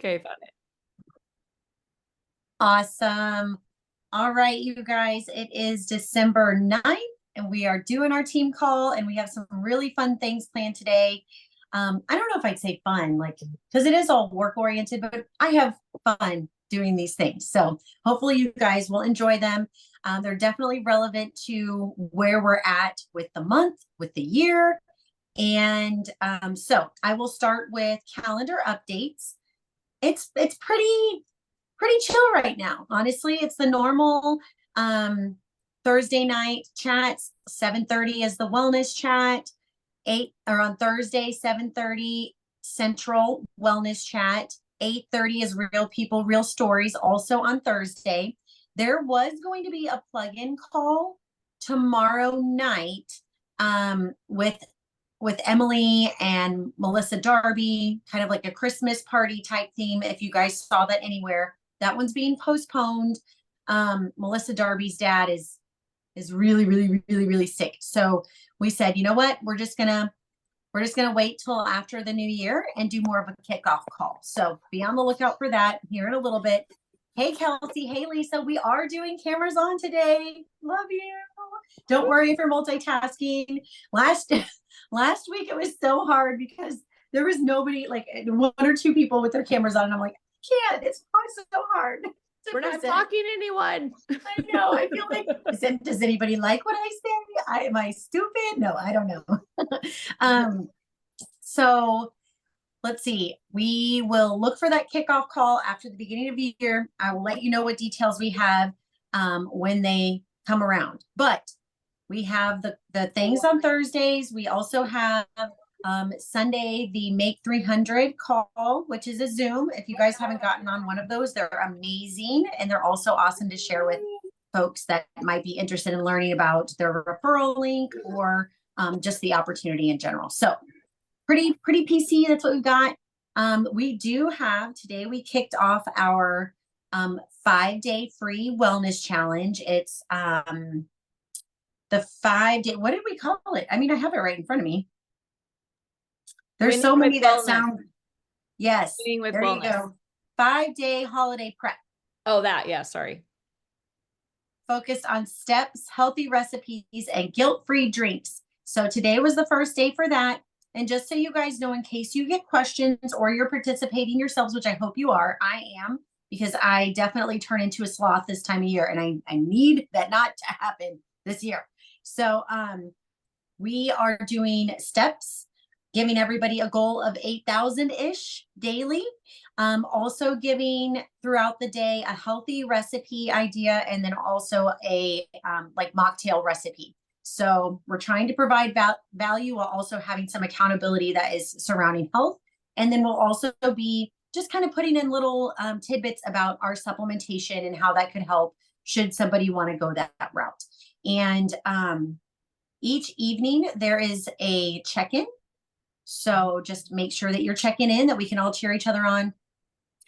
Okay, found it. Awesome. All right, you guys, it is December 9th and we are doing our team call and we have some really fun things planned today. I don't know if I'd say fun, like, because it is all work oriented, but I have fun doing these things. So hopefully you guys will enjoy them. They're definitely relevant to where we're at with the month, with the year. And so I will start with calendar updates. It's pretty chill right now. Honestly, it's the normal Thursday night chats. 7:30 is the wellness chat. 8 or on Thursday, 7:30 Central wellness chat. 8:30 is real people, real stories, also on Thursday. There was going to be a plug-in call tomorrow night with Emily and Melissa Darby, kind of like a Christmas party type theme. If you guys saw that anywhere, that one's being postponed. Melissa Darby's dad is really, really, really, really sick. So we said, you know what, we're just gonna wait till after the new year and do more of a kickoff call. So be on the lookout for that here in a little bit. Hey, Kelsey. Hey, Lisa. We are doing cameras on today. Love you. Don't worry if you're multitasking. Last week it was so hard because there was nobody, like one or two people with their cameras on. And I'm like, I can't. It's so hard. We're not talking to anyone. I know. I feel like, does anybody like what I say? Am I stupid? No, I don't know. So let's see. We will look for that kickoff call after the beginning of the year. I will let you know what details we have when they come around. But we have the things on Thursdays. We also have Sunday, the Make 300 call, which is a Zoom. If you guys haven't gotten on one of those, they're amazing. And they're also awesome to share with folks that might be interested in learning about their referral link or just the opportunity in general. So pretty PC. That's what we've got. We do have today, we kicked off our 5-day free wellness challenge. It's the 5-day, what did we call it? I mean, I have it right in front of me. There's so many that sound, yes, there you go. 5-day holiday prep. Oh, that, yeah, sorry. Focused on steps, healthy recipes, and guilt-free drinks. So today was the first day for that. And just so you guys know, in case you get questions or you're participating yourselves, which I hope you are, I am, because I definitely turn into a sloth this time of year and I need that not to happen this year. So we are doing steps, giving everybody a goal of 8,000-ish daily. Also giving throughout the day a healthy recipe idea and then also a like mocktail recipe. So we're trying to provide value while also having some accountability that is surrounding health. And then we'll also be just kind of putting in little tidbits about our supplementation and how that could help should somebody want to go that route. And each evening there is a check-in. So just make sure that you're checking in, that we can all cheer each other on.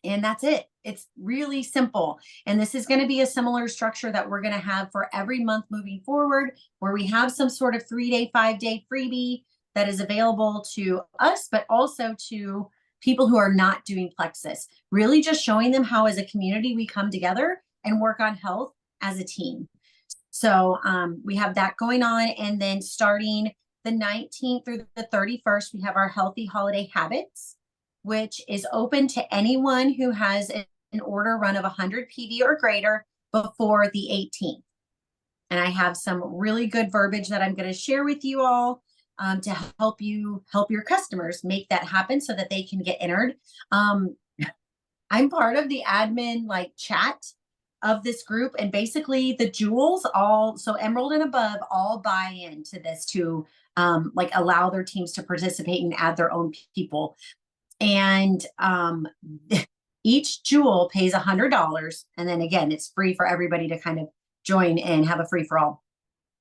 And that's it. It's really simple. And this is going to be a similar structure that we're going to have for every month moving forward, where we have some sort of 3-day, 5-day freebie that is available to us, but also to people who are not doing Plexus, really just showing them how as a community we come together and work on health as a team. So we have that going on. And then starting the 19th through the 31st, we have our Healthy Holiday Habits, which is open to anyone who has an order run of 100 PV or greater before the 18th. And I have some really good verbiage that I'm going to share with you all to help your customers make that happen so that they can get entered. I'm part of the admin chat of this group, and basically the jewels so Emerald and above all buy into this to allow their teams to participate and add their own people. And each jewel pays $100. And then again, it's free for everybody to kind of join and have a free for all.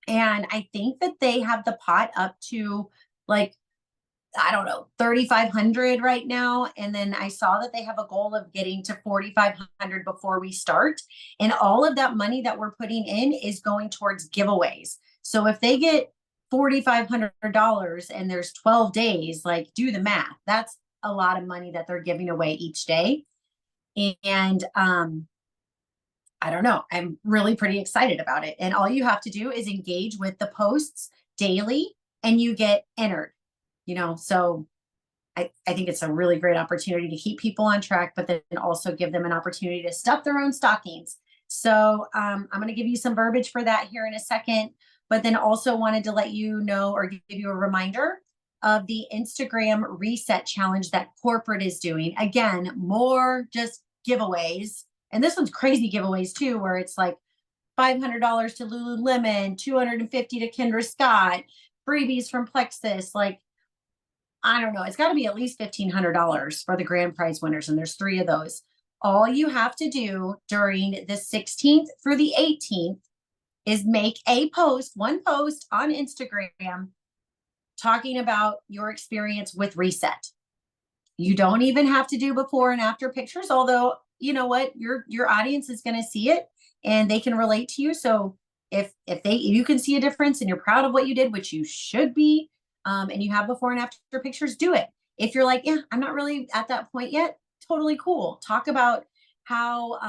And I think that they have the pot up to I don't know, 3,500 right now. And then I saw that they have a goal of getting to 4,500 before we start. And all of that money that we're putting in is going towards giveaways. So if they get $4,500 and there's 12 days, do the math. That's a lot of money that they're giving away each day. And I don't know, I'm really pretty excited about it. And all you have to do is engage with the posts daily and you get entered, so I think it's a really great opportunity to keep people on track, but then also give them an opportunity to stuff their own stockings. So I'm going to give you some verbiage for that here in a second, but then also wanted to let you know or give you a reminder of the Instagram reset challenge that corporate is doing. Again, more just giveaways. And this one's crazy giveaways too, where it's like $500 to Lululemon, $250 to Kendra Scott, freebies from Plexus, like, I don't know. It's got to be at least $1,500 for the grand prize winners. And there's 3 of those. All you have to do during the 16th through the 18th is make one post on Instagram talking about your experience with Reset. You don't even have to do before and after pictures, although you know what, your audience is going to see it and they can relate to you. So if you can see a difference and you're proud of what you did, which you should be, and you have before and after pictures, do it. If you're like, yeah, I'm not really at that point yet, totally cool. Talk about how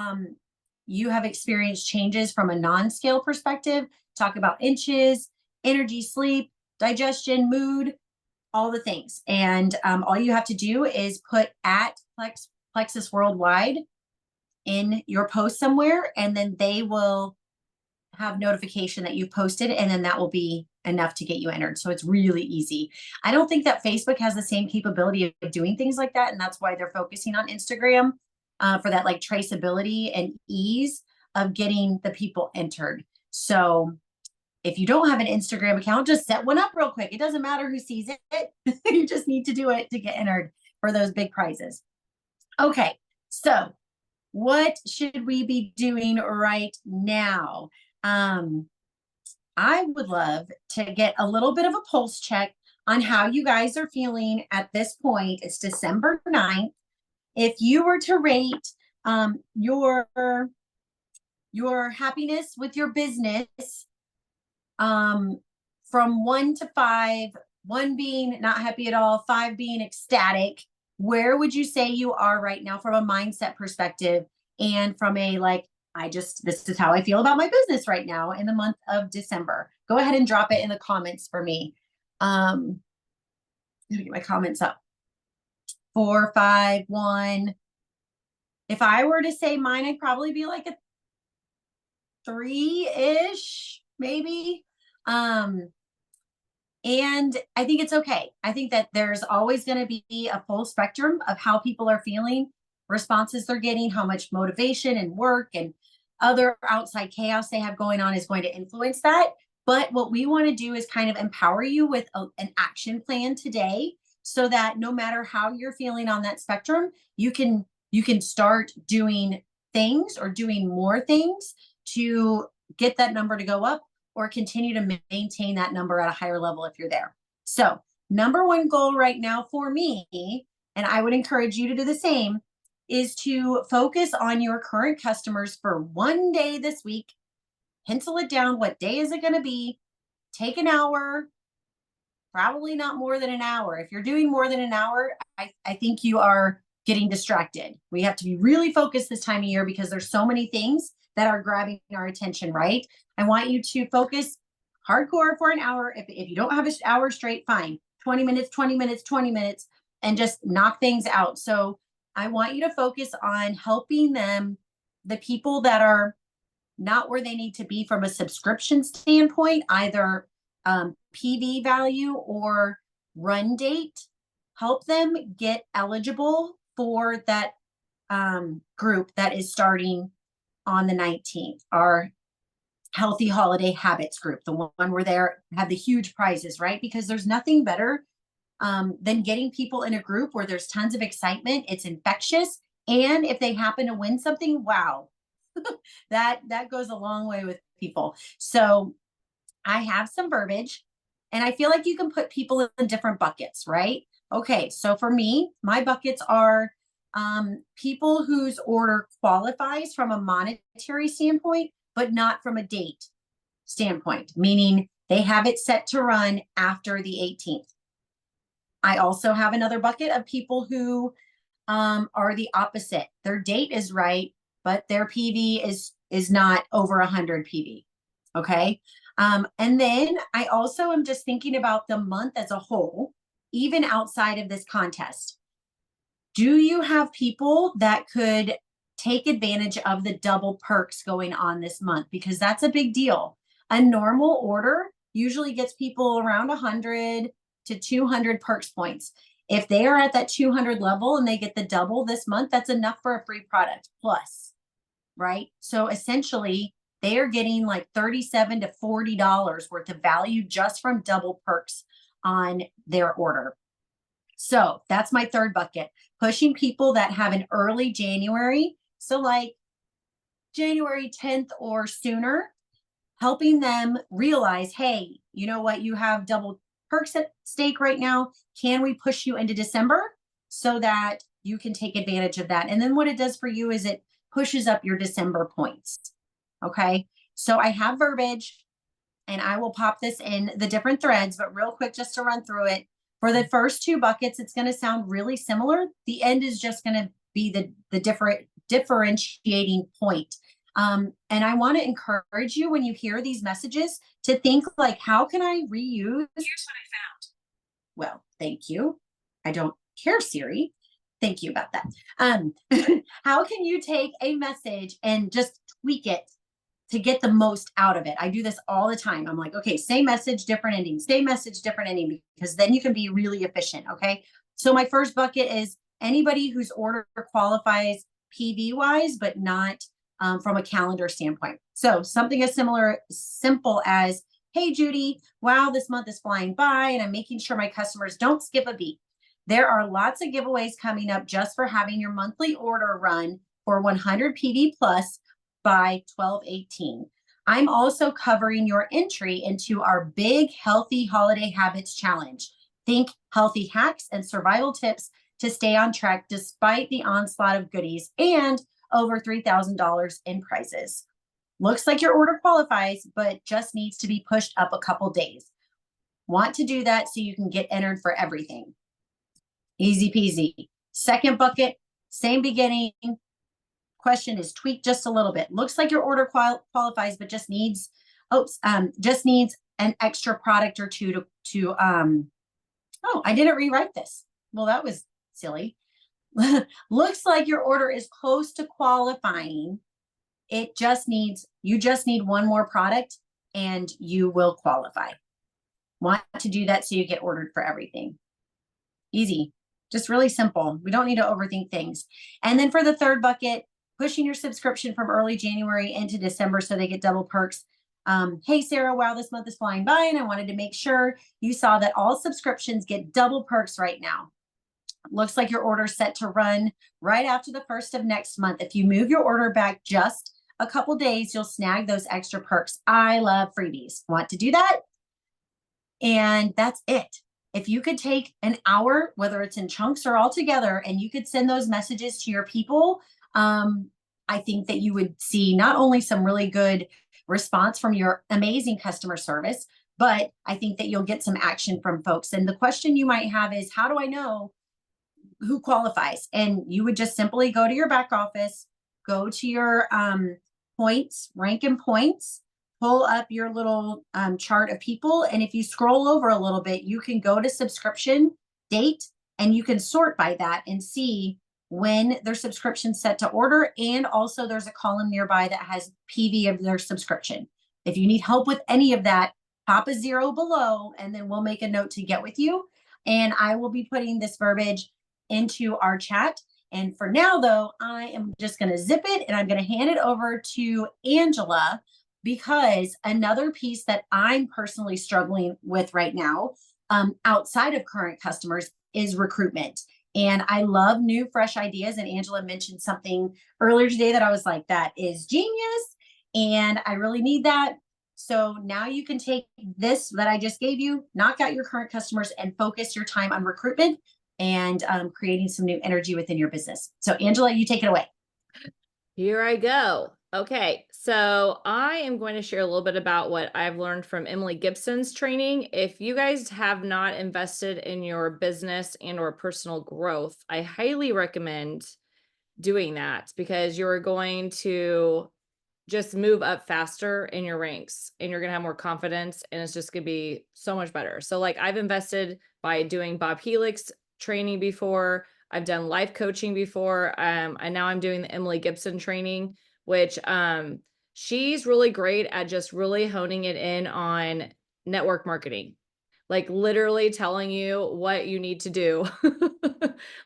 you have experienced changes from a non-scale perspective. Talk about inches, energy, sleep, digestion, mood, all the things. And all you have to do is put at Plexus Worldwide in your post somewhere, and then they will have notification that you posted, and then that will be enough to get you entered. So it's really easy. I don't think that Facebook has the same capability of doing things like that, and that's why they're focusing on Instagram for that like traceability and ease of getting the people entered. So if you don't have an Instagram account, just set one up real quick. It doesn't matter who sees it. You just need to do it to get entered for those big prizes. Okay, so what should we be doing right now? I would love to get a little bit of a pulse check on how you guys are feeling at this point. It's December 9th. If you were to rate your happiness with your business from 1 to 5, 1 being not happy at all, 5 being ecstatic, where would you say you are right now from a mindset perspective and from a like, this is how I feel about my business right now in the month of December? Go ahead and drop it in the comments for me. I'm gonna get my comments up. 4, 5, 1. If I were to say mine, I'd probably be like a 3-ish, maybe. And I think it's okay. I think that there's always going to be a full spectrum of how people are feeling, responses they're getting, how much motivation and work and other outside chaos they have going on is going to influence that. But what we want to do is kind of empower you with an action plan today so that no matter how you're feeling on that spectrum, you can start doing things or doing more things to get that number to go up or continue to maintain that number at a higher level if you're there. So number 1 goal right now for me, and I would encourage you to do the same, is to focus on your current customers for 1 day this week. Pencil it down. What day is it going to be? Take an hour, probably not more than an hour. If you're doing more than an hour, I think you are getting distracted. We have to be really focused this time of year because there's so many things that are grabbing our attention, right? I want you to focus hardcore for an hour. If you don't have an hour straight, fine. 20 minutes, 20 minutes, 20 minutes, and just knock things out. So I want you to focus on helping them, the people that are not where they need to be from a subscription standpoint, either PV value or run date, help them get eligible for that group that is starting on the 19th, our Healthy Holiday Habits group, the one where they have the huge prizes, right? Because there's nothing better than getting people in a group where there's tons of excitement, it's infectious, and if they happen to win something, wow, that goes a long way with people. So I have some verbiage, and I feel like you can put people in different buckets, right? Okay, so for me, my buckets are people whose order qualifies from a monetary standpoint, but not from a date standpoint, meaning they have it set to run after the 18th. I also have another bucket of people who are the opposite. Their date is right, but their PV is not over 100 PV. Okay. And then I also am just thinking about the month as a whole, even outside of this contest. Do you have people that could take advantage of the double perks going on this month? Because that's a big deal. A normal order usually gets people around 100 to 200 perks points. If they are at that 200 level and they get the double this month, that's enough for a free product plus, right? So essentially, they are getting like $37 to $40 worth of value just from double perks on their order. So that's my third bucket, pushing people that have an early January. So like January 10th or sooner, helping them realize, hey, you know what? You have double perks at stake right now. Can we push you into December so that you can take advantage of that? And then what it does for you is it pushes up your December points. Okay. So I have verbiage and I will pop this in the different threads, but real quick, just to run through it. For the first two buckets, it's going to sound really similar. The end is just going to be the differentiating point. And I want to encourage you when you hear these messages to think like, how can I reuse? Here's what I found. Well, thank you. I don't care, Siri. Thank you about that. How can you take a message and just tweak it to get the most out of it? I do this all the time. I'm like, okay, same message, different ending, same message, different ending, because then you can be really efficient. Okay. So my first bucket is anybody whose order qualifies PV wise, but not from a calendar standpoint. So something as simple as, hey, Judy, wow, this month is flying by and I'm making sure my customers don't skip a beat. There are lots of giveaways coming up just for having your monthly order run for 100 PV plus by 12/18. I'm also covering your entry into our big healthy holiday habits challenge. Think healthy hacks and survival tips to stay on track despite the onslaught of goodies and over $3,000 in prizes. Looks like your order qualifies, but just needs to be pushed up a couple days. Want to do that so you can get entered for everything. Easy peasy. Second bucket, same beginning. Question is tweaked just a little bit. Looks like your order qualifies, but just needs an extra product or two to oh, I didn't rewrite this. Well, that was silly. Looks like your order is close to qualifying. You just need one more product and you will qualify. Want to do that so you get ordered for everything. Easy, just really simple. We don't need to overthink things. And then for the third bucket, pushing your subscription from early January into December so they get double perks. Hey, Sarah, wow, this month is flying by and I wanted to make sure you saw that all subscriptions get double perks right now. Looks like your order is set to run right after the 1st of next month. If you move your order back just a couple days, you'll snag those extra perks. I love freebies. Want to do that? And that's it. If you could take an hour, whether it's in chunks or all together, and you could send those messages to your people, I think that you would see not only some really good response from your amazing customer service, but I think that you'll get some action from folks. And the question you might have is, how do I know who qualifies? And you would just simply go to your back office, go to your points, rank and points, pull up your little chart of people. And if you scroll over a little bit, you can go to subscription date and you can sort by that and see when their subscription set to order. And also there's a column nearby that has PV of their subscription. If you need help with any of that, pop a 0 below and then we'll make a note to get with you. And I will be putting this verbiage into our chat. And for now, though, I am just going to zip it and I'm going to hand it over to Angela, because another piece that I'm personally struggling with right now, outside of current customers, is recruitment. And I love new, fresh ideas. And Angela mentioned something earlier today that I was like, that is genius. And I really need that. So now you can take this that I just gave you, knock out your current customers and focus your time on recruitment and creating some new energy within your business. So Angela, you take it away. Here I go. Okay, so I am going to share a little bit about what I've learned from Emily Gibson's training. If you guys have not invested in your business and or personal growth, I highly recommend doing that because you're going to just move up faster in your ranks and you're going to have more confidence and it's just going to be so much better. So like I've invested by doing Bob Helix training before. I've done life coaching before. And now I'm doing the Emily Gibson training, which she's really great at just really honing it in on network marketing. Like literally telling you what you need to do.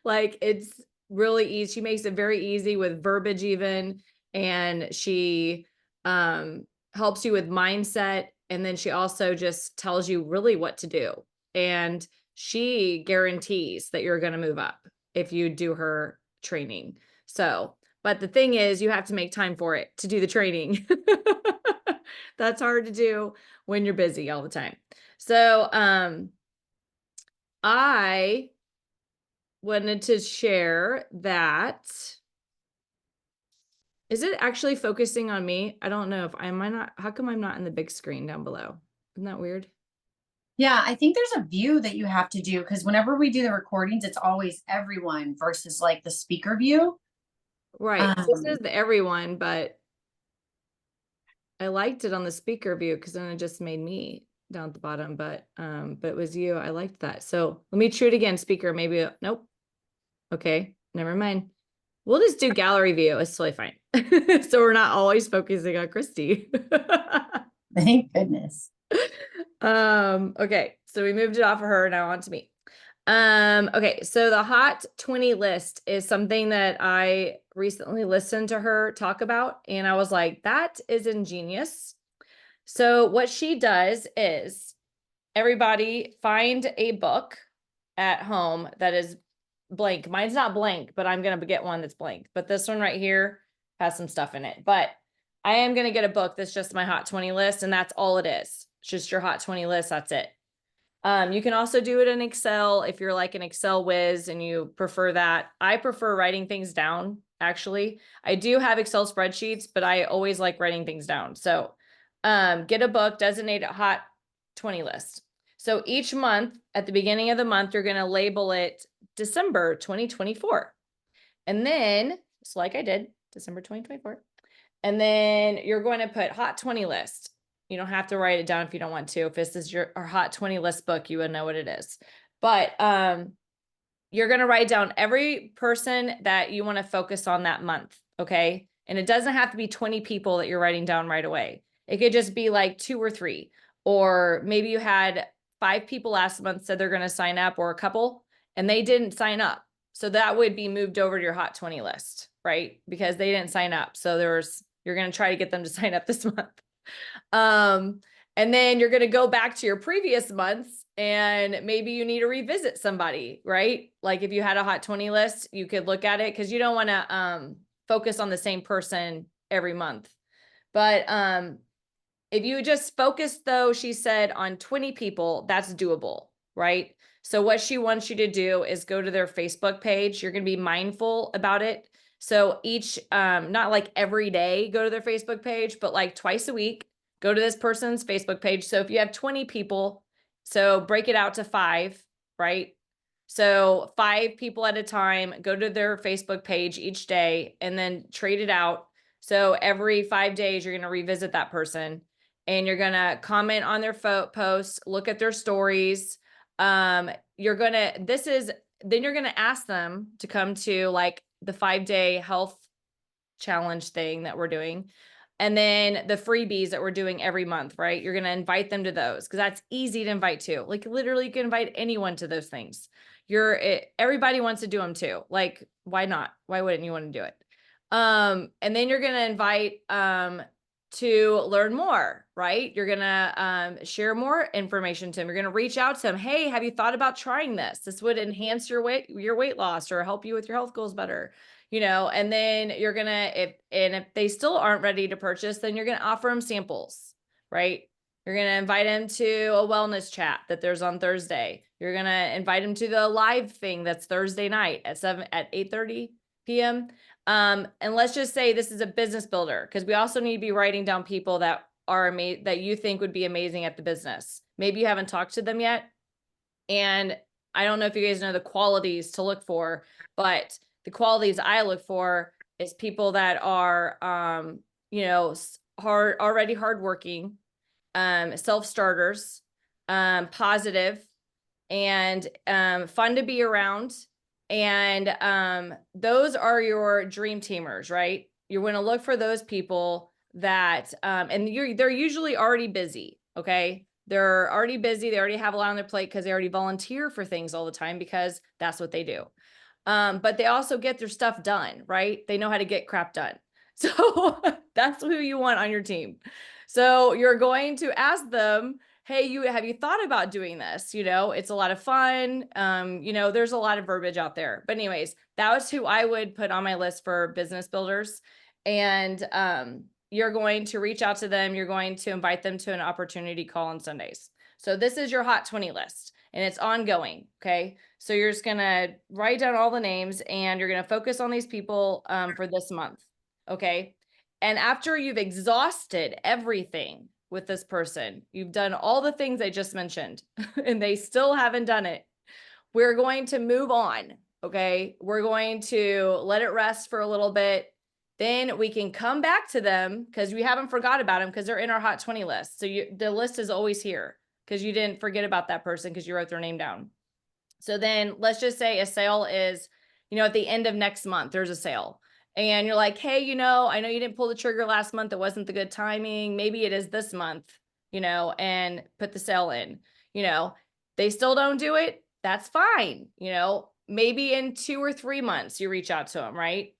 Like it's really easy. She makes it very easy with verbiage even, and she helps you with mindset, and then she also just tells you really what to do, and she guarantees that you're going to move up if you do her training. So but the thing is you have to make time for it to do the training. That's hard to do when you're busy all the time. So I wanted to share that. Is it actually focusing on me? I don't know if am I not, how come I'm not in the big screen down below? Isn't that weird? Yeah, I think there's a view that you have to do because whenever we do the recordings, it's always everyone versus like the speaker view. Right. This is the everyone, but I liked it on the speaker view because then it just made me down at the bottom, but it was you. I liked that. So let me try it again, speaker, maybe, nope. Okay, never mind. We'll just do gallery view. It's totally fine. So we're not always focusing on Christy. Thank goodness. Okay, so we moved it off of her, now on to me. Okay, so the Hot 20 list is something that I recently listened to her talk about, and I was like, that is ingenious. So what she does is everybody find a book at home that is blank. Mine's not blank, but I'm going to get one that's blank. But this one right here has some stuff in it. But I am going to get a book that's just my Hot 20 list, and that's all it is. It's just your Hot 20 list. That's it. You can also do it in Excel if you're like an Excel whiz and you prefer that. I prefer writing things down, actually. I do have Excel spreadsheets, but I always like writing things down. So get a book, designate a Hot 20 list. So each month, at the beginning of the month, you're going to label it December 2024. And then, so like I did, December 2024. And then you're going to put Hot 20 list. You don't have to write it down if you don't want to. If this is your Hot 20 list book, you would know what it is. But you're going to write down every person that you want to focus on that month, okay? And it doesn't have to be 20 people that you're writing down right away. It could just be like 2 or 3. Or maybe you had 5 people last month said they're going to sign up, or a couple, and they didn't sign up. So that would be moved over to your Hot 20 list, right? Because they didn't sign up. So you're going to try to get them to sign up this month. And then you're going to go back to your previous months and maybe you need to revisit somebody, right? Like if you had a Hot 20 list, you could look at it because you don't want to focus on the same person every month. But if you just focus, though, she said on 20 people, that's doable, right? So what she wants you to do is go to their Facebook page. You're going to be mindful about it. So each, not like every day, go to their Facebook page, but like twice a week, go to this person's Facebook page. So if you have 20 people, so break it out to 5, right? So 5 people at a time, go to their Facebook page each day and then trade it out. So every 5 days, you're going to revisit that person and you're going to comment on their posts, look at their stories. Then you're going to ask them to come to like the 5-day health challenge thing that we're doing. And then the freebies that we're doing every month, right? You're going to invite them to those because that's easy to invite to. Like literally you can invite anyone to those things. Everybody wants to do them too. Like, why not? Why wouldn't you want to do it? And then you're going to invite, to learn more, right? You're going to, share more information to them. You're going to reach out to them. Hey, have you thought about trying this? This would enhance your weight loss or help you with your health goals better, and then you're going to, if they still aren't ready to purchase, then you're going to offer them samples, right? You're going to invite them to a wellness chat that there's on Thursday. You're going to invite them to the live thing that's Thursday night at 8:30 p.m. And let's just say this is a business builder, because we also need to be writing down people that are that you think would be amazing at the business. Maybe you haven't talked to them yet. And I don't know if you guys know the qualities to look for, but the qualities I look for is people that are, you know, already hardworking, self-starters, positive, and fun to be around. And those are your dream teamers, right? You're going to look for those people that, and they're usually already busy. Okay. They're already busy. They already have a lot on their plate because they already volunteer for things all the time because that's what they do. But they also get their stuff done, right? They know how to get crap done. So that's who you want on your team. So you're going to ask them, hey, have you thought about doing this? You know, it's a lot of fun. You know, there's a lot of verbiage out there. But anyways, that was who I would put on my list for business builders. And you're going to reach out to them. You're going to invite them to an opportunity call on Sundays. So this is your Hot 20 list, and it's ongoing. Okay. So you're just going to write down all the names, and you're going to focus on these people for this month. Okay. And after you've exhausted everything with this person, you've done all the things I just mentioned, and they still haven't done it, we're going to move on. Okay. We're going to let it rest for a little bit. Then we can come back to them because we haven't forgot about them, because they're in our Hot 20 list. So the list is always here because you didn't forget about that person because you wrote their name down. So then let's just say a sale is, you know, at the end of next month, there's a sale. And you're like, hey, you know, I know you didn't pull the trigger last month. It wasn't the good timing. Maybe it is this month, you know, and put the sale in. You know, they still don't do it. That's fine. You know, maybe in 2 or 3 months, you reach out to them, right?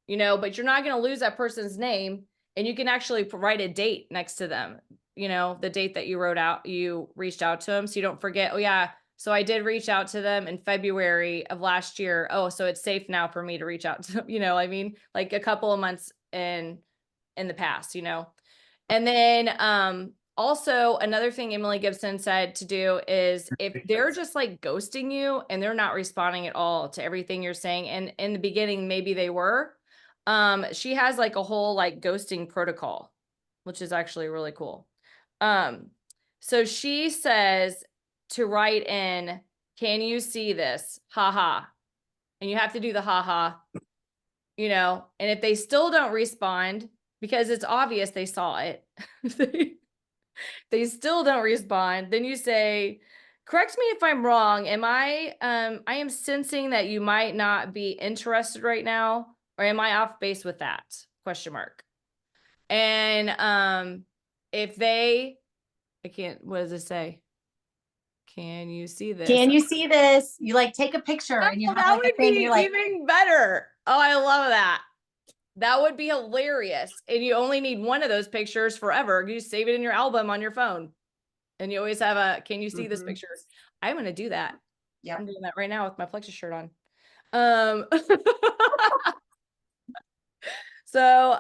You know, but you're not going to lose that person's name, and you can actually write a date next to them, you know, the date that you reached out to them. So you don't forget, oh yeah, so I did reach out to them in February of last year. Oh, so it's safe now for me to reach out to them, you know, I mean, like a couple of months in the past, you know. And then also another thing Emily Gibson said to do is, if they're just like ghosting you and they're not responding at all to everything you're saying, and in the beginning maybe they were, she has like a whole like ghosting protocol, which is actually really cool. So she says to write in, can you see this? Ha ha. And you have to do the ha ha, you know, and if they still don't respond, because it's obvious they saw it, they still don't respond, then you say, correct me if I'm wrong. I am sensing that you might not be interested right now, or am I off base with that? Question mark. And if what does it say? Can you see this? Can you see this? You like take a picture and you have that like would a thing. be You're like, even better. Oh, I love that. That would be hilarious. And you only need one of those pictures forever. You save it in your album on your phone. And you always have a, can you see this picture? I'm going to do that. yeah. I'm doing that right now with my Plexus shirt on. So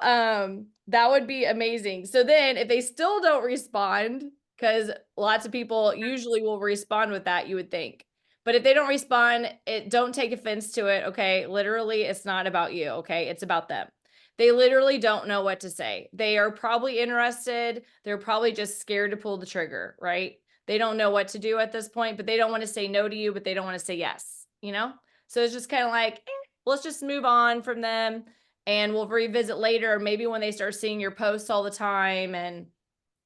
that would be amazing. So then if they still don't respond, because lots of people usually will respond with that, you would think. But if they don't respond, don't take offense to it. Okay. Literally, it's not about you. Okay. It's about them. They literally don't know what to say. They are probably interested. They're probably just scared to pull the trigger, right? They don't know what to do at this point, but they don't want to say no to you, but they don't want to say yes, you know? So it's just kind of like, let's just move on from them, and we'll revisit later. Maybe when they start seeing your posts all the time and,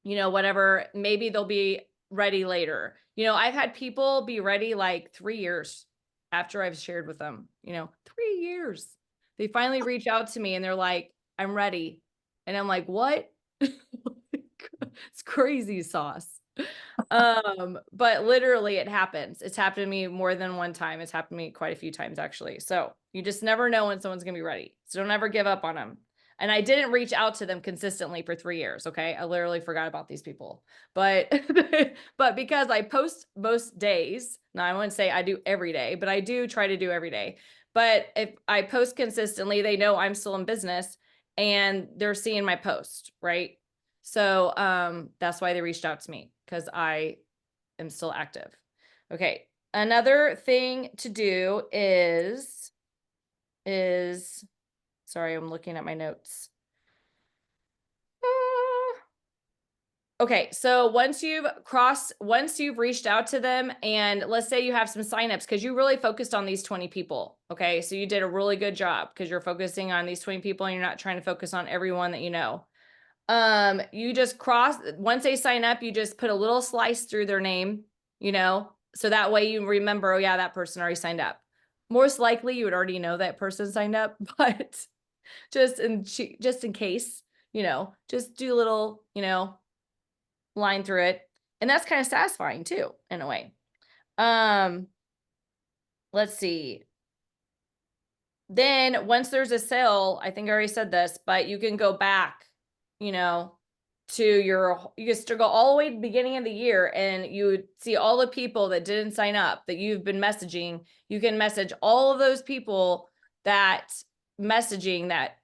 you know, whatever, maybe they'll be ready later. You know, I've had people be ready like 3 years after I've shared with them, you know, 3 years. They finally reach out to me and they're like, I'm ready. And I'm like, what? It's crazy sauce. But literally it happens. It's happened to me more than one time. It's happened to me quite a few times actually. So you just never know when someone's gonna be ready. So don't ever give up on them. And I didn't reach out to them consistently for 3 years. Okay. I literally forgot about these people, but, but because I post most days, now I wouldn't say I do every day, but I do try to do every day. But if I post consistently, they know I'm still in business and they're seeing my post, right? So that's why they reached out to me, because I am still active. Okay. Another thing to do is Sorry, I'm looking at my notes. Okay, so once you've reached out to them, and let's say you have some signups because you really focused on these 20 people. Okay, so you did a really good job because you're focusing on these 20 people and you're not trying to focus on everyone that you know. You just once they sign up, you just put a little slice through their name, so that way you remember, oh yeah, that person already signed up. Most likely you would already know that person signed up, but just in case, just do a little, line through it. And that's kind of satisfying too, in a way. Let's see. Then once there's a sale, I think I already said this, but you can go back, you can still go all the way to the beginning of the year, and you would see all the people that didn't sign up that you've been messaging. You can message all of those people that messaging that,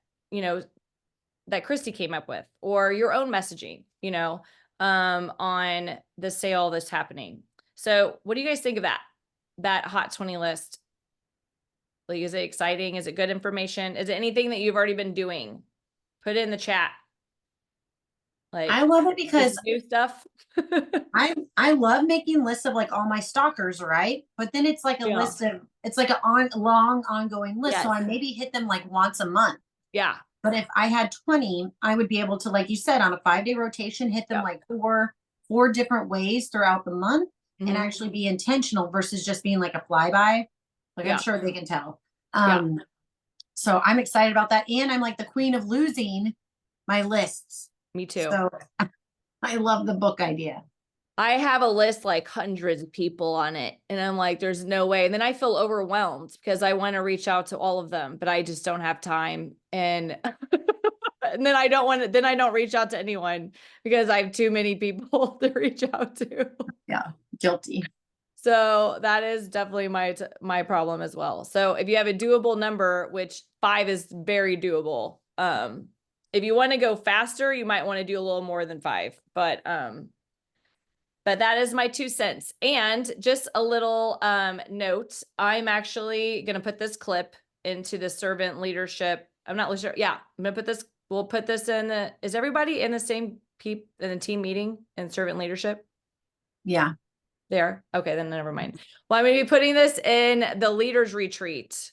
that Christy came up with, or your own messaging, on the sale that's happening. So what do you guys think of that Hot 20 list? Like, is it exciting? Is it good information? Is it anything that you've already been doing? Put it in the chat. Like, I love it because new stuff. I love making lists of like all my stalkers, right? But then it's like a list of, it's like a long ongoing list. Yes. So I maybe hit them like once a month. Yeah. But if I had 20, I would be able to, like you said, on a 5-day rotation, hit them like four different ways throughout the month and actually be intentional versus just being like a flyby. Like I'm sure they can tell. So I'm excited about that. And I'm like the queen of losing my lists. Me too. So I love the book idea. I have a list like hundreds of people on it, and I'm like, there's no way. And then I feel overwhelmed because I want to reach out to all of them, but I just don't have time. And and then I don't reach out to anyone because I have too many people to reach out to. Yeah, guilty. So that is definitely my problem as well. So if you have a doable number, which 5 is very doable. If you want to go faster, you might want to do a little more than 5, but that is my 2 cents. And just a little note, I'm actually going to put this clip into the servant leadership. I'm not sure. Yeah, I'm going to put this, we'll put this in is everybody in the same in the team meeting and servant leadership? Yeah. There. Okay, then never mind. Well, I'm going to be putting this in the leaders retreat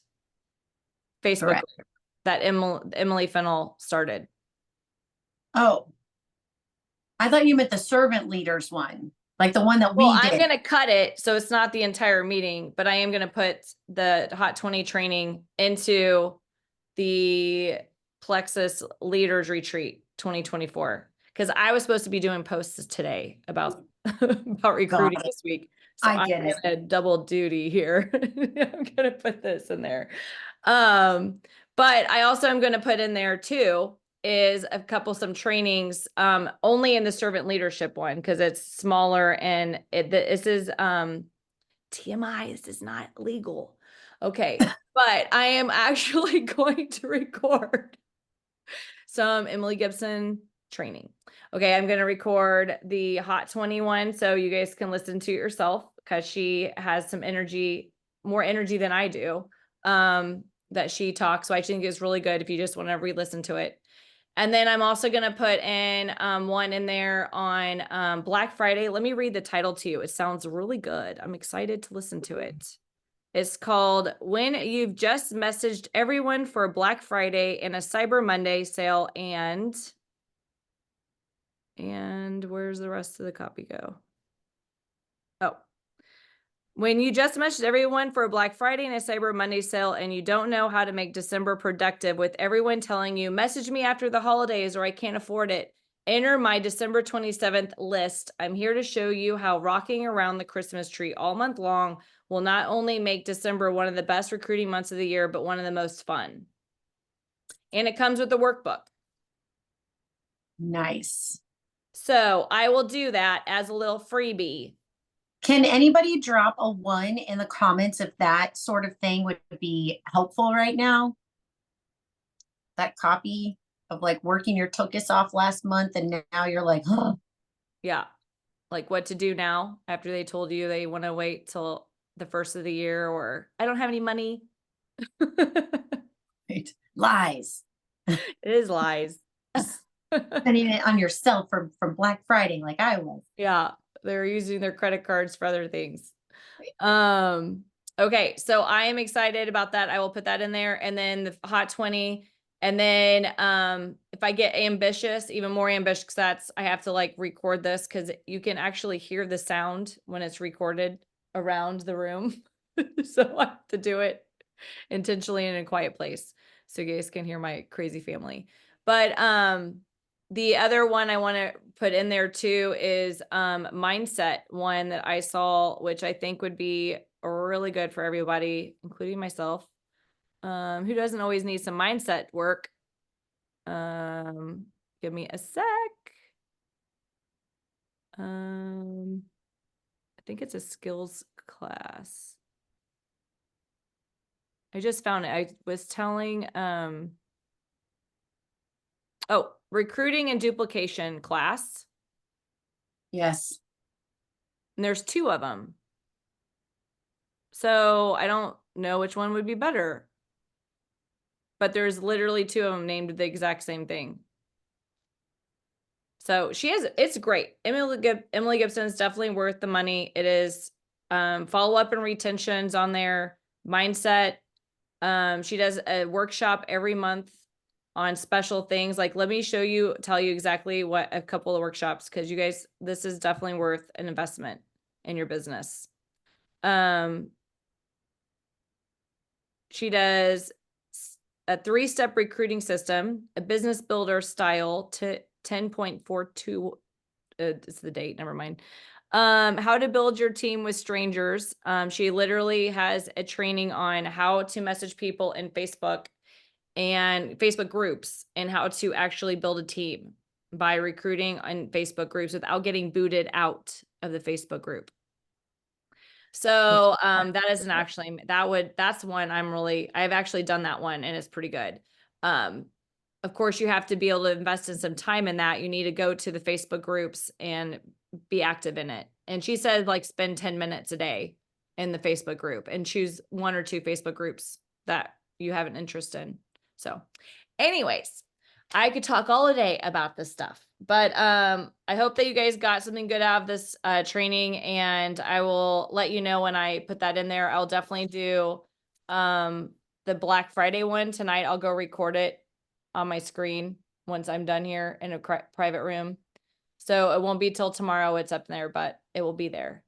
Facebook group that Emily Fennell started. Oh, I thought you meant the servant leaders one, like the one that we did. I'm going to cut it so it's not the entire meeting, but I am going to put the Hot 20 training into the Plexus Leaders Retreat 2024 because I was supposed to be doing posts today about recruiting this week. So I get it. Double duty here. I'm going to put this in there. But I also am going to put in there too is some trainings only in the servant leadership one because it's smaller and this is TMI. This is not legal. Okay. But I am actually going to record some Emily Gibson training. Okay, I'm going to record the Hot 21 so you guys can listen to it yourself because she has some energy, more energy than I do, that she talks. So I think it's really good if you just want to re-listen to it. And then I'm also going to put in one in there on Black Friday. Let me read the title to you. It sounds really good. I'm excited to listen to it. It's called When You've Just Messaged Everyone for a Black Friday and a Cyber Monday Sale and where's the rest of the copy go? Oh. When you just messaged everyone for a Black Friday and a Cyber Monday sale and you don't know how to make December productive with everyone telling you, message me after the holidays or I can't afford it, enter my December 27th list. I'm here to show you how rocking around the Christmas tree all month long will not only make December one of the best recruiting months of the year, but one of the most fun. And it comes with the workbook. Nice. So I will do that as a little freebie. Can anybody drop a 1 in the comments if that sort of thing would be helpful right now? That copy of like working your tuchus off last month and now you're like, huh. Yeah. Like what to do now after they told you they want to wait till the first of the year or I don't have any money. Right. Lies. It is lies. Spending it on yourself from Black Friday like I was. Yeah, they're using their credit cards for other things. Okay, so I am excited about that. I will put that in there, and then the hot 20. And then if I get ambitious, even more ambitious, 'cause that's I have to like record this because you can actually hear the sound when it's recorded around the room. So I have to do it intentionally in a quiet place so you guys can hear my crazy family. But the other one I want to put in there too is mindset one that I saw, which I think would be really good for everybody, including myself. Who doesn't always need some mindset work? Give me a sec. I think it's a skills class. I just found it. I was telling oh, recruiting and duplication class. Yes. And there's 2 of them. So I don't know which one would be better. But there's literally 2 of them named the exact same thing. So it's great. Emily Gibson is definitely worth the money. It is follow-up and retentions on their mindset. She does a workshop every month on special things. Like, let me tell you exactly what a couple of workshops, because you guys, this is definitely worth an investment in your business. She does a 3-step recruiting system, a business builder style to 10.42. It's the date. Never mind. How to build your team with strangers. She literally has a training on how to message people in Facebook and Facebook groups and how to actually build a team by recruiting on Facebook groups without getting booted out of the Facebook group. So that isn't actually that's one I've actually done that one and it's pretty good. Of course, you have to be able to invest in some time in that. You need to go to the Facebook groups and be active in it. And she said, like, spend 10 minutes a day in the Facebook group and choose 1 or 2 Facebook groups that you have an interest in. So anyways, I could talk all day about this stuff, but I hope that you guys got something good out of this training, and I will let you know when I put that in there. I'll definitely do the Black Friday one tonight. I'll go record it on my screen once I'm done here in a private room. So it won't be till tomorrow it's up there, but it will be there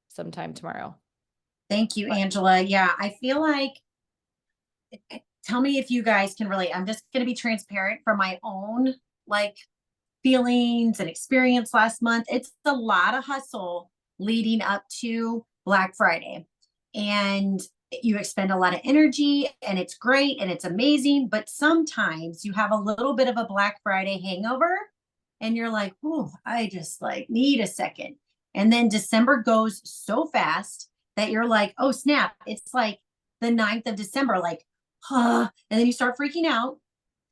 sometime tomorrow. Thank you, Angela. Yeah, I feel like, tell me if you guys can relate. I'm just going to be transparent from my own like feelings and experience last month. It's a lot of hustle leading up to Black Friday. And you expend a lot of energy and it's great and it's amazing. But sometimes you have a little bit of a Black Friday hangover and you're like, oh, I just like need a second. And then December goes so fast that you're like, oh, snap. It's like the 9th of December, like, huh. And then you start freaking out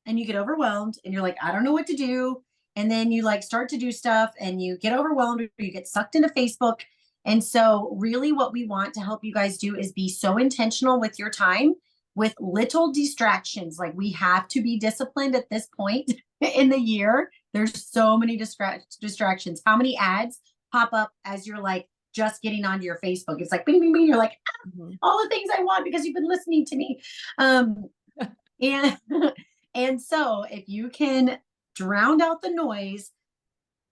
and you get overwhelmed and you're like, I don't know what to do. And then you like start to do stuff and you get overwhelmed or you get sucked into Facebook. And so really what we want to help you guys do is be so intentional with your time with little distractions. Like, we have to be disciplined at this point in the year. There's so many distractions. How many ads pop up as you're like just getting onto your Facebook? It's like bing, bing, bing. You're like, all the things I want because you've been listening to me. And and so if you can drown out the noise,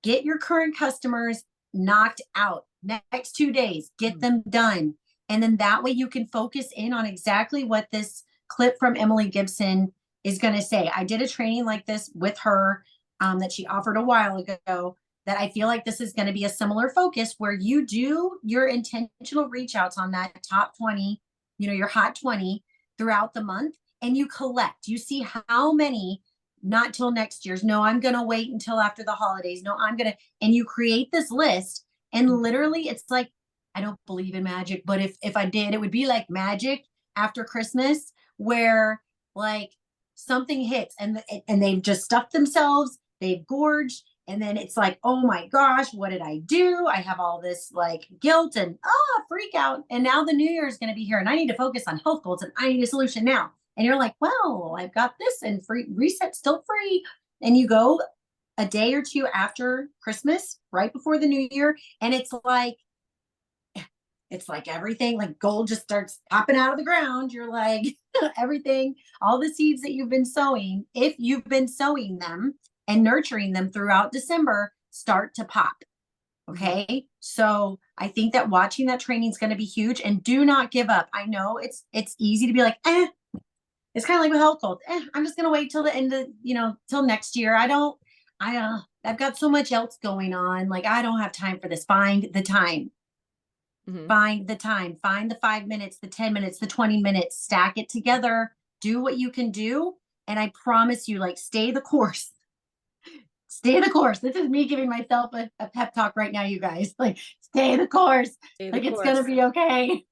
get your current customers knocked out next 2 days, get them done. And then that way you can focus in on exactly what this clip from Emily Gibson is going to say. I did a training like this with her that she offered a while ago, that I feel like this is going to be a similar focus where you do your intentional reach outs on that top 20, your hot 20 throughout the month, and you collect. You see how many, not till next year's. No, I'm going to wait until after the holidays. No, and you create this list. And literally it's like, I don't believe in magic, but if I did, it would be like magic after Christmas, where like something hits and they've just stuffed themselves, they've gorged, and then it's like, oh my gosh, what did I do? I have all this like guilt and freak out. And now the new year is going to be here and I need to focus on health goals and I need a solution now. and you're like, well, I've got this and free reset still free. And you go a day or two after Christmas, right before the new year, and it's like everything, like gold just starts popping out of the ground. You're like, everything, all the seeds that you've been sowing, if you've been sowing them and nurturing them throughout December, start to pop. Okay. So I think that watching that training is going to be huge, and do not give up. I know it's easy to be like, it's kind of like with health goals. I'm just going to wait till the end of, till next year. I've got so much else going on. Like, I don't have time for this. Find the time. Find the time, find the 5 minutes, the 10 minutes, the 20 minutes, stack it together, do what you can do. And I promise you, like, stay the course. Stay the course. This is me giving myself a pep talk right now, you guys. Like, stay the course. Like, it's going to be okay.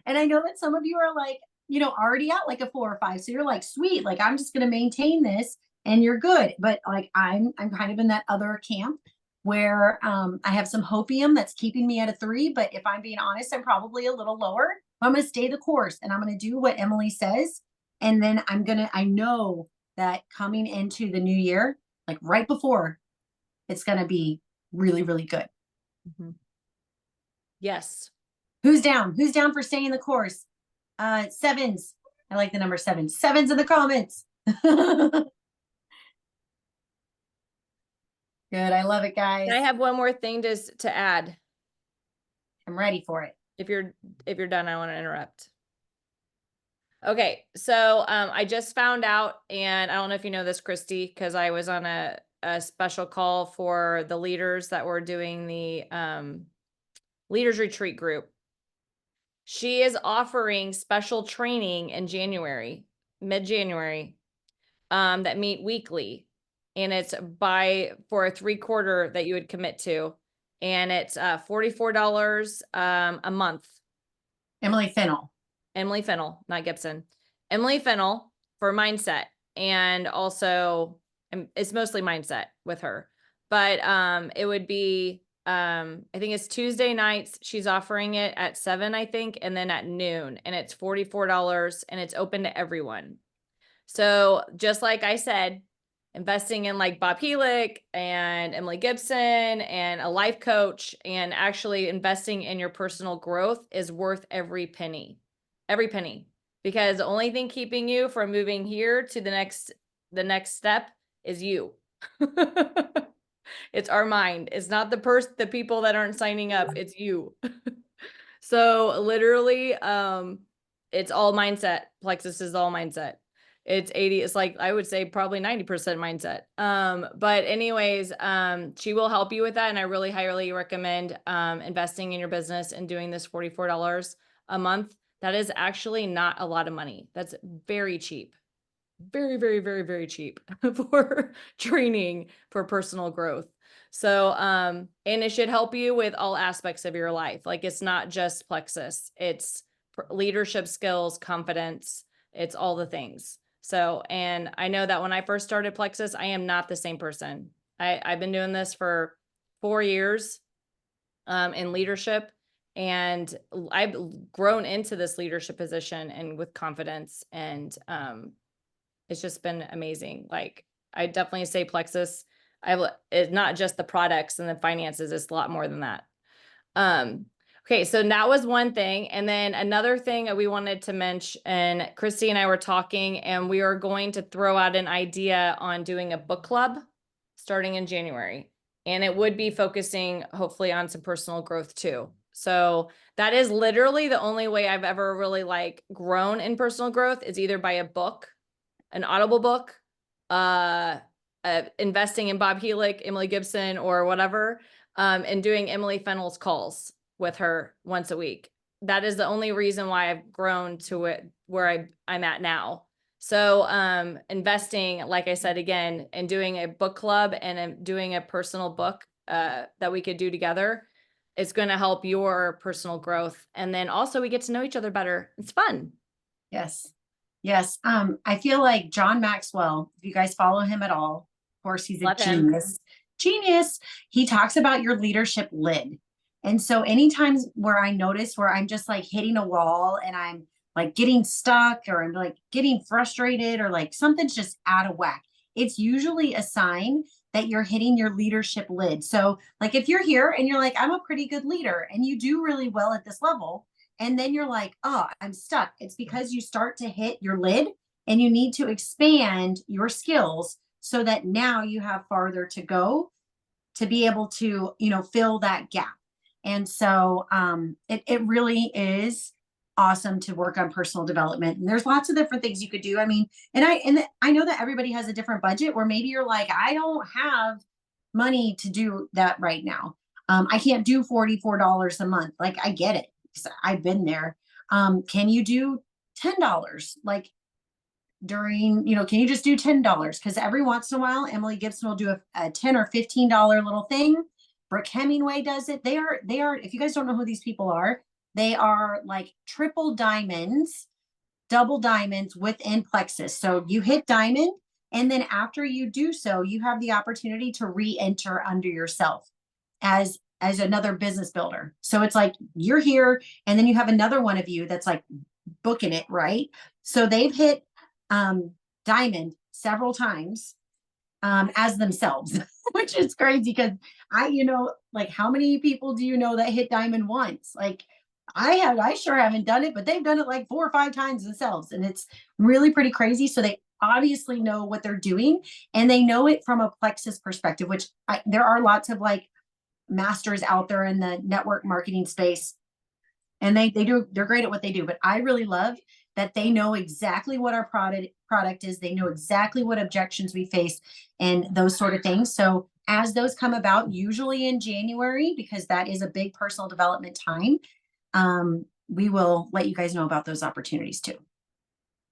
And I know that some of you are like, already at like a 4 or 5. So you're like, sweet, like, I'm just going to maintain this and you're good. But like, I'm kind of in that other camp where I have some hopium that's keeping me at a 3. But if I'm being honest, I'm probably a little lower. I'm going to stay the course, and I'm going to do what Emily says. And then I know that coming into the new year, like right before, it's going to be really, really good. Yes. Who's down? Who's down for staying the course? 7s. I like the number 7. 7s in the comments. Good. I love it, guys. I have one more thing to add. I'm ready for it. If you're done, I want to interrupt. Okay. So, I just found out, and I don't know if you know this, Christy, because I was on a special call for the leaders that were doing the, leaders retreat group. She is offering special training in January, mid-January, that meet weekly. And it's for a 3/4 that you would commit to. And it's $44 a month. Emily Fennell, not Gibson. Emily Fennell for mindset. And also it's mostly mindset with her. But it would be, I think it's Tuesday nights. She's offering it at 7, I think, and then at noon. And it's $44, and it's open to everyone. So just like I said, investing in like Bob Helick and Emily Gibson and a life coach, and actually investing in your personal growth is worth every penny, because the only thing keeping you from moving here to the next step is you. It's our mind. It's not the people that aren't signing up. It's you. So literally, it's all mindset. Plexus is all mindset. It's like, I would say probably 90% mindset. But anyways, she will help you with that. And I really highly recommend, investing in your business and doing this $44 a month. That is actually not a lot of money. That's very cheap. Very, very, very, very cheap for training for personal growth. So, and it should help you with all aspects of your life. Like, it's not just Plexus, it's leadership skills, confidence, it's all the things. So, and I know that when I first started Plexus, I am not the same person. I've been doing this for 4 years, in leadership, and I've grown into this leadership position and with confidence, and, it's just been amazing. Like, I definitely say Plexus, it's not just the products and the finances, it's a lot more than that. Okay, so that was one thing. And then another thing that we wanted to mention, and Christy and I were talking, and we are going to throw out an idea on doing a book club starting in January. And it would be focusing hopefully on some personal growth too. So that is literally the only way I've ever really like grown in personal growth, is either by a book, an Audible book, investing in Bob Helick, Emily Gibson, or whatever, and doing Emily Fennell's calls with her once a week. That is the only reason why I've grown to it where I'm at now. So, investing, like I said, again, and doing a book club and doing a personal book, that we could do together, it's going to help your personal growth. And then also we get to know each other better. It's fun. Yes. Yes. I feel like John Maxwell, if you guys follow him at all, of course, he's a genius. He talks about your leadership lid. And so anytime where I notice where I'm just like hitting a wall and I'm like getting stuck or like getting frustrated or like something's just out of whack, it's usually a sign that you're hitting your leadership lid. So, like if you're here and you're like, I'm a pretty good leader and you do really well at this level, and then you're like, oh, I'm stuck. It's because you start to hit your lid and you need to expand your skills so that now you have farther to go to be able to, fill that gap. And so it really is awesome to work on personal development. And there's lots of different things you could do. I mean, and I know that everybody has a different budget where maybe you're like, I don't have money to do that right now. I can't do $44 a month. Like I get it. I've been there. Can you do $10? Like during, can you just do $10? Because every once in a while, Emily Gibson will do a $10 or $15 little thing. Brooke Hemingway does it. They are, if you guys don't know who these people are, they are like triple diamonds, double diamonds within Plexus. So you hit diamond, and then after you do so, you have the opportunity to re-enter under yourself as another business builder. So it's like you're here, and then you have another one of you that's like booking it, right? So they've hit diamond several times as themselves, which is crazy because like how many people do you know that hit diamond once? Like I sure haven't done it, but they've done it like 4 or 5 times themselves. And it's really pretty crazy. So they obviously know what they're doing, and they know it from a Plexus perspective, which there are lots of like masters out there in the network marketing space, and they're great at what they do. But I really love that they know exactly what our product is. They know exactly what objections we face and those sort of things. So as those come about, usually in January, because that is a big personal development time, we will let you guys know about those opportunities too.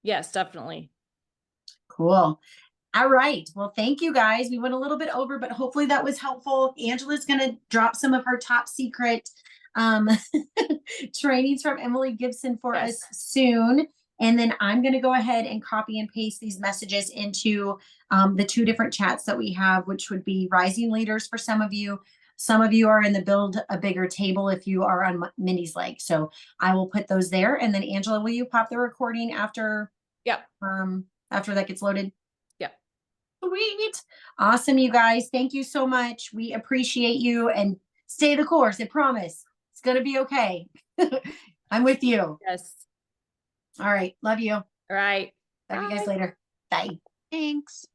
Yes, definitely. Cool. All right. Well, thank you guys. We went a little bit over, but hopefully that was helpful. Angela's going to drop some of her top secret trainings from Emily Gibson for us soon. And then I'm going to go ahead and copy and paste these messages into the 2 different chats that we have, which would be Rising Leaders for some of you. Some of you are in the Build a Bigger Table if you are on Mindy's leg. So I will put those there. And then Angela, will you pop the recording after? Yep. After that gets loaded? Yep. Sweet. Awesome, you guys. Thank you so much. We appreciate you, and stay the course. I promise. It's going to be okay. I'm with you. Yes. All right. Love you. All right. Love you guys later. Bye. Thanks.